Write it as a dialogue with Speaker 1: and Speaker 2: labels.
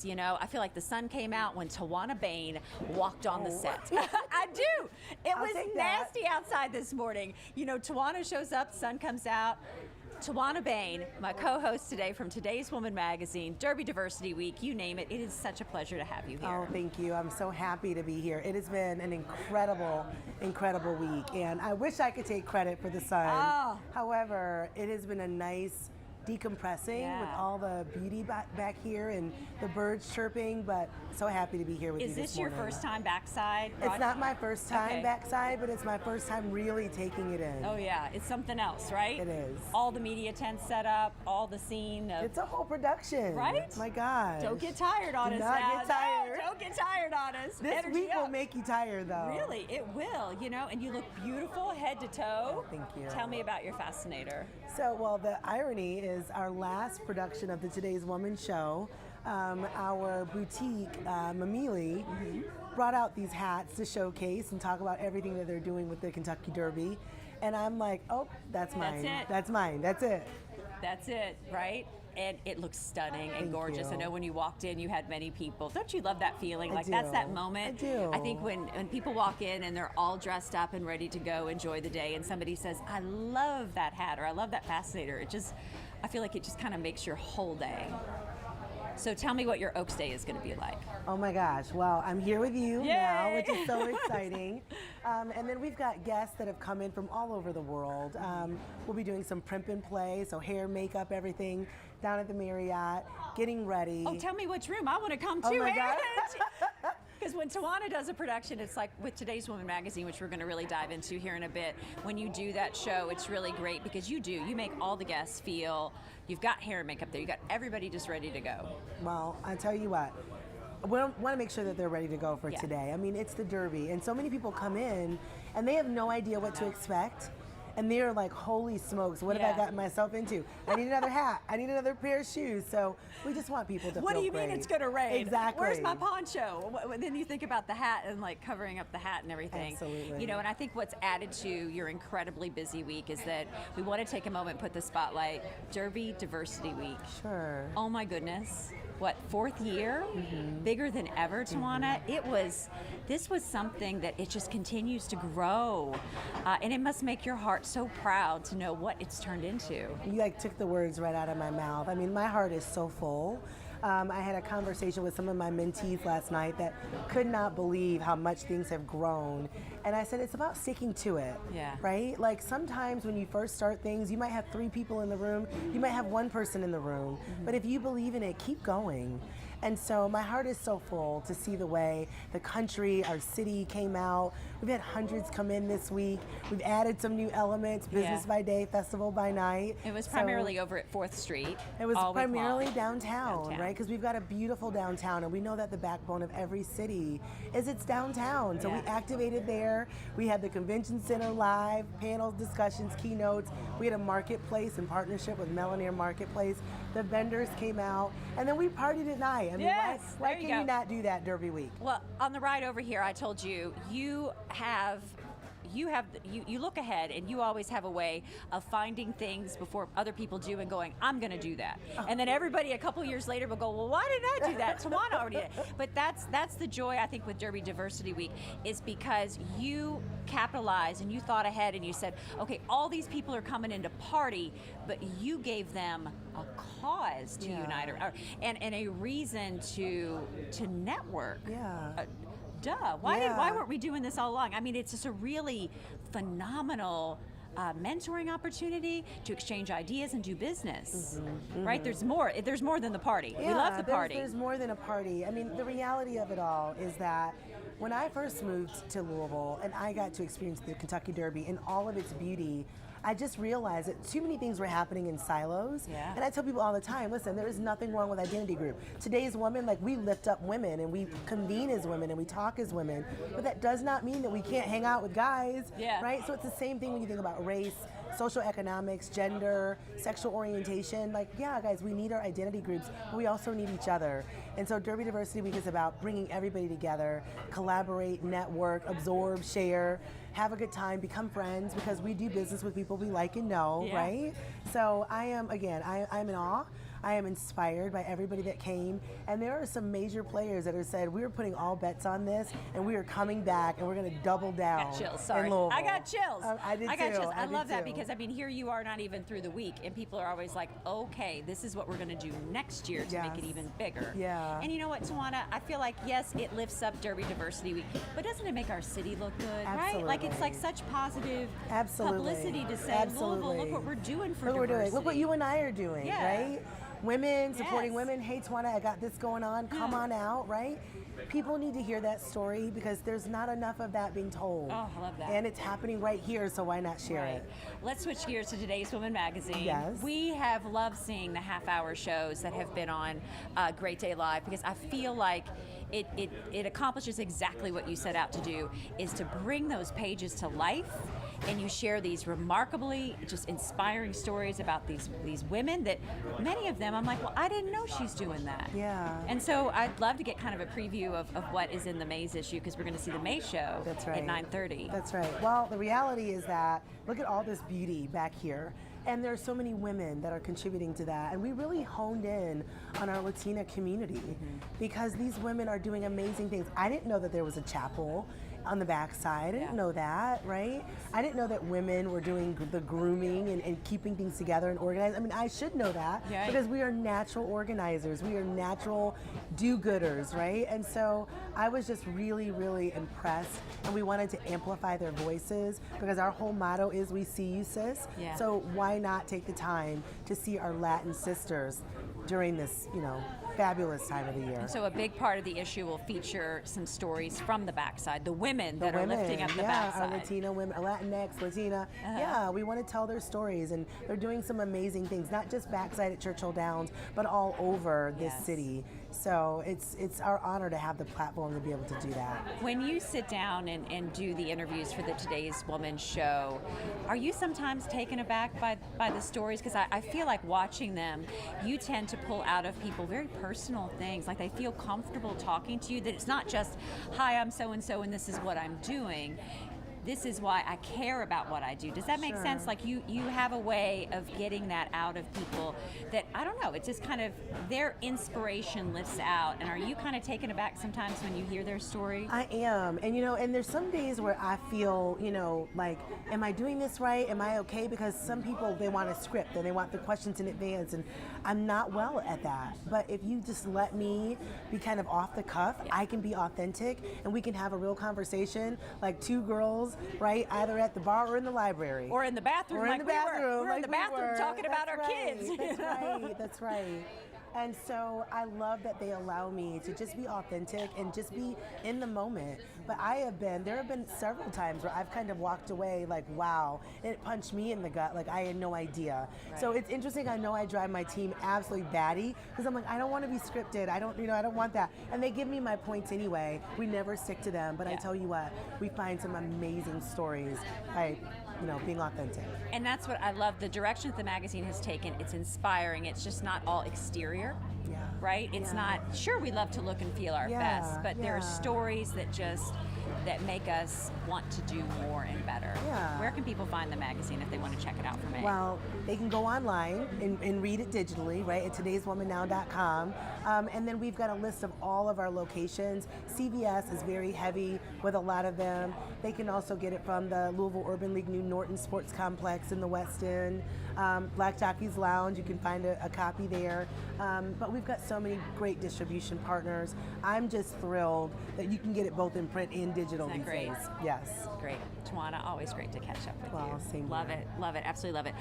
Speaker 1: this. You know, I feel like the sun came out when Tawana Bain walked on the set. I do. It was nasty outside this morning. You know, Tawana shows up, sun comes out. Tawana Bain, my co-host today from Today's Woman magazine, Derby Diversity Week, you name it. It is such a pleasure to have you here.
Speaker 2: Oh, thank you. I'm so happy to be here. It has been an incredible week, and I wish I could take credit for the sun.
Speaker 1: Oh.
Speaker 2: However, it has been a nice decompressing with all the beauty back here and the birds chirping, but so happy to be here with you this morning.
Speaker 1: Is this your first time backside?
Speaker 2: It's not my first time backside, but it's my first time really taking it in.
Speaker 1: Oh yeah, it's something else, right?
Speaker 2: It is.
Speaker 1: All the media tents set up, all the scene.
Speaker 2: It's a whole production.
Speaker 1: Right?
Speaker 2: My God.
Speaker 1: Don't get tired on us now.
Speaker 2: Get tired.
Speaker 1: No, don't get tired on us.
Speaker 2: This
Speaker 1: Energy
Speaker 2: week
Speaker 1: up.
Speaker 2: will make you tired, though.
Speaker 1: Really, it will, you know, and you look beautiful head to toe.
Speaker 2: Oh, thank you.
Speaker 1: Tell me about your fascinator.
Speaker 2: So, well, the irony is our last production of the Today's Woman show, our boutique, Mamili, brought out these hats to showcase and talk about everything that they're doing with the Kentucky Derby. And I'm like, oh, that's mine.
Speaker 1: That's it.
Speaker 2: That's mine. That's it.
Speaker 1: That's it, right? And it looks stunning and
Speaker 2: Thank
Speaker 1: gorgeous.
Speaker 2: you.
Speaker 1: I know when you walked in, you had many people. Don't you love that feeling?
Speaker 2: I
Speaker 1: Like
Speaker 2: do.
Speaker 1: that's that moment.
Speaker 2: I do.
Speaker 1: I think when people walk in and they're all dressed up and ready to go enjoy the day, and somebody says, "I love that hat" or "I love that fascinator," I feel like it just kind of makes your whole day. So tell me what your Oaks Day is going to be like.
Speaker 2: Oh my gosh, well, I'm here with you now, which is so exciting. And then we've got guests that have come in from all over the world. We'll be doing some primp and play, so hair, makeup, everything, down at the Marriott, getting ready.
Speaker 1: Oh, tell me which room. I want to come too.
Speaker 2: Oh my God.
Speaker 1: Because when Tawana does a production, it's like with Today's Woman magazine, which we're going to really dive into here in a bit. When you do that show, it's really great because you make all the guests feel, you've got hair and makeup there, you got everybody just ready to go.
Speaker 2: Well, I tell you what, we want to make sure that they're ready to go for today. I mean, it's the Derby, and so many people come in and they have no idea what to expect. And they're like, holy smokes, what have I gotten myself into? I need another hat. I need another pair of shoes. So we just want people to
Speaker 1: What
Speaker 2: feel
Speaker 1: do you
Speaker 2: great.
Speaker 1: mean it's going to rain?
Speaker 2: Exactly.
Speaker 1: Where's my poncho? Then you think about the hat and like covering up the hat and everything.
Speaker 2: Absolutely.
Speaker 1: You know, and I think what's added to your incredibly busy week is that we want to take a moment and put the spotlight. Derby Diversity Week.
Speaker 2: Sure.
Speaker 1: Oh my goodness. What, fourth year? Bigger than ever, Tawana. This was something that it just continues to grow. And it must make your heart so proud to know what it's turned into.
Speaker 2: You like took the words right out of my mouth. I mean, my heart is so full. I had a conversation with some of my mentees last night that could not believe how much things have grown. And I said, it's about sticking to it, right? Like sometimes when you first start things, you might have 3 people in the room, you might have 1 person in the room, but if you believe in it, keep going. And so my heart is so full to see the way the country, our city came out. We've had hundreds come in this week. We've added some new elements, business by day, festival by night.
Speaker 1: It was primarily over at 4th Street.
Speaker 2: It was primarily downtown, right? Because we've got a beautiful downtown, and we know that the backbone of every city is its downtown. So we activated there. We had the convention center live, panels, discussions, keynotes. We had a marketplace in partnership with Melanair Marketplace. The vendors came out, and then we partied at night. I mean, why can you not do that Derby week?
Speaker 1: Well, on the ride over here, I told you, you look ahead and you always have a way of finding things before other people do and going, I'm going to do that. And then everybody a couple years later will go, well, why didn't I do that? Tawana already did. But that's the joy, I think, with Derby Diversity Week, is because you capitalized and you thought ahead and you said, okay, all these people are coming in to party, but you gave them a cause to unite and a reason to network. Why weren't we doing this all along? I mean, it's just a really phenomenal mentoring opportunity to exchange ideas and do business, right? There's more than the party. We love the party.
Speaker 2: There's more than a party. I mean, the reality of it all is that when I first moved to Louisville and I got to experience the Kentucky Derby in all of its beauty, I just realized that too many things were happening in silos. And I tell people all the time, listen, there is nothing wrong with identity group. Today's woman, like, we lift up women and we convene as women and we talk as women, but that does not mean that we can't hang out with guys, right? So it's the same thing when you think about race, social economics, gender, sexual orientation. Like, guys, we need our identity groups, but we also need each other. And so Derby Diversity Week is about bringing everybody together, collaborate, network, absorb, share, have a good time, become friends, because we do business with people we like and know, right? So I'm in awe. I am inspired by everybody that came, and there are some major players that have said we are putting all bets on this, and we are coming back, and we're going to double down.
Speaker 1: Got chills. Sorry,
Speaker 2: in Louisville.
Speaker 1: I got chills.
Speaker 2: I did
Speaker 1: I got
Speaker 2: too.
Speaker 1: chills. I
Speaker 2: did
Speaker 1: love that
Speaker 2: too.
Speaker 1: because I mean, here you are, not even through the week, and people are always like, "Okay, this is what we're going to do next year to make it even bigger."
Speaker 2: Yeah.
Speaker 1: And you know what, Tawana? I feel like yes, it lifts up Derby Diversity Week, but doesn't it make our city look good?
Speaker 2: Absolutely.
Speaker 1: Right? Like it's like such positive publicity to say,
Speaker 2: Absolutely.
Speaker 1: Louisville, look what we're doing for
Speaker 2: Look what we're
Speaker 1: diversity.
Speaker 2: doing. Look what you and I are doing,
Speaker 1: Yeah.
Speaker 2: right? Women supporting
Speaker 1: Yes.
Speaker 2: women. Hey, Tawana, I got this going on. Come on out, right? People need to hear that story because there's not enough of that being told.
Speaker 1: Oh, I love that.
Speaker 2: And it's happening right here, so why not share
Speaker 1: Right.
Speaker 2: it?
Speaker 1: Let's switch gears to Today's Woman magazine.
Speaker 2: Yes.
Speaker 1: We have loved seeing the half-hour shows that have been on Great Day Live because I feel like it accomplishes exactly what you set out to do, is to bring those pages to life, and you share these remarkably just inspiring stories about these women that many of them I'm like, well, I didn't know she's doing that.
Speaker 2: Yeah.
Speaker 1: And so I'd love to get kind of a preview of what is in the May's issue, because we're going to see the May show
Speaker 2: That's right.
Speaker 1: at 9:30.
Speaker 2: That's right. Well, the reality is that look at all this beauty back here. And there's so many women that are contributing to that. And we really honed in on our Latina community because these women are doing amazing things. I didn't know that there was a chapel on the backside. I didn't know that, right? I didn't know that women were doing the grooming and keeping things together and organized. I mean, I should know that because we are natural organizers. We are natural do-gooders, right? And so I was just really, really impressed, and we wanted to amplify their voices because our whole motto is "We see you, sis."
Speaker 1: Yeah.
Speaker 2: So why not take the time to see our Latin sisters during this, fabulous time of the year?
Speaker 1: So a big part of the issue will feature some stories from the backside, the women that are lifting up the backside.
Speaker 2: Our Latina women, Latinx, Latina. Yeah, we want to tell their stories, and they're doing some amazing things, not just backside at Churchill Downs, but all over this city. So it's our honor to have the platform to be able to do that.
Speaker 1: When you sit down and do the interviews for the Today's Woman show, are you sometimes taken aback by the stories? Because I feel like watching them, you tend to pull out of people very personal things, like they feel comfortable talking to you, that it's not just, hi, I'm so-and-so and this is what I'm doing. This is why I care about what I do. Does that make sense? Like you have a way of getting that out of people that, I don't know, it's just kind of their inspiration lifts out. And are you kind of taken aback sometimes when you hear their story?
Speaker 2: I am. And and there's some days where I feel, like, am I doing this right? Am I okay? Because some people, they want a script and they want the questions in advance, and I'm not well at that. But if you just let me be kind of off the cuff, I can be authentic and we can have a real conversation like two girls, right? Either at the bar or in the library.
Speaker 1: Or in the bathroom.
Speaker 2: Or in the bathroom.
Speaker 1: We're in the bathroom talking about our kids.
Speaker 2: That's right. That's right. And so I love that they allow me to just be authentic and just be in the moment. But there have been several times where I've kind of walked away like, wow, and it punched me in the gut like I had no idea. Right. So it's interesting. I know I drive my team absolutely batty because I'm like, I don't want to be scripted. I don't want that. And they give me my points anyway. We never stick to them. But I tell you what, we find some amazing stories by being authentic.
Speaker 1: And that's what I love. The direction that the magazine has taken, it's inspiring. It's just not all exterior, right? It's not, sure, we love to look and feel our best, but there are stories that make us want to do more and better.
Speaker 2: Yeah.
Speaker 1: Where can people find the magazine if they want to check it out for May?
Speaker 2: Well, they can go online and read it digitally, right, at todayswomannow.com. And then we've got a list of all of our locations. CVS is very heavy with a lot of them. They can also get it from the Louisville Urban League New Norton Sports Complex in the West End. Black Jockey's Lounge, you can find a copy there. But we've got so many great distribution partners. I'm just thrilled that you can get it both in print and digital these days. Yes.
Speaker 1: Great. Tawana, always great to catch up with you.
Speaker 2: Well, same
Speaker 1: Love
Speaker 2: here.
Speaker 1: it. Love it. Absolutely love it.